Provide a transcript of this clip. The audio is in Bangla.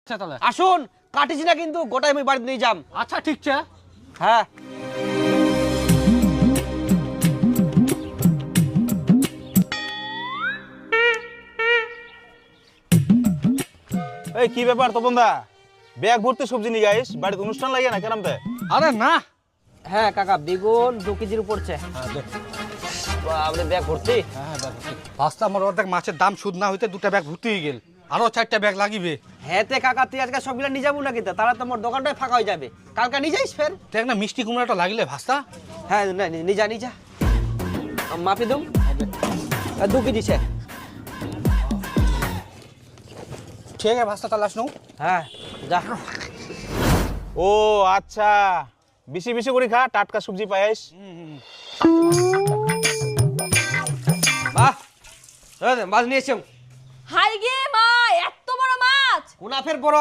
আচ্ছা তাহলে আসুন কাটিছি না কিন্তু গোটাই আমি বাড়িতে নিয়ে যাম। আচ্ছা ঠিক আছে। হ্যাঁ এই কি ব্যাপার তপন দা, ব্যাগ ভর্তি সবজি নিয়ে যাইস, বাড়িতে অনুষ্ঠান লাগে না কেরামতে? আরে না। হ্যাঁ কাকা বেগুন 2 কেজির উপর চে। হ্যাঁ দেখ। বাপরে ব্যাগ ভর্তি। হ্যাঁ ব্যাগ ভর্তি। রাস্তা আমার অর্ধেক মাছের দাম সুদ না হইতে 2টা ব্যাগ ভর্তি হয়ে গেল, আরো 4টা ব্যাগ লাগিবে। হ্যাঁ তে কাকা তুই আজকে সবগুলা নিয়ে যাবো নাকি? তাহলে তোমার দোকানটাই ফাঁকা হয়ে যাবে, কালকে নিয়ে যাইস ফের। দেখ না মিষ্টি কুমড়াটা লাগলে ভাস্তা। হ্যাঁ নিয়ে যা নিয়ে যা। মাপি দম 2 কেজি সে। ঠিক আছে ভাস্তা তাহলে আসনো। হ্যাঁ যা। ও আচ্ছা, বেশি বেশি করে খা, টাটকা সবজি পাইস। বাহ মাছ নিয়ে এসেও। হাই গে মা, এত বড় মাছ! কোনা ফের বড়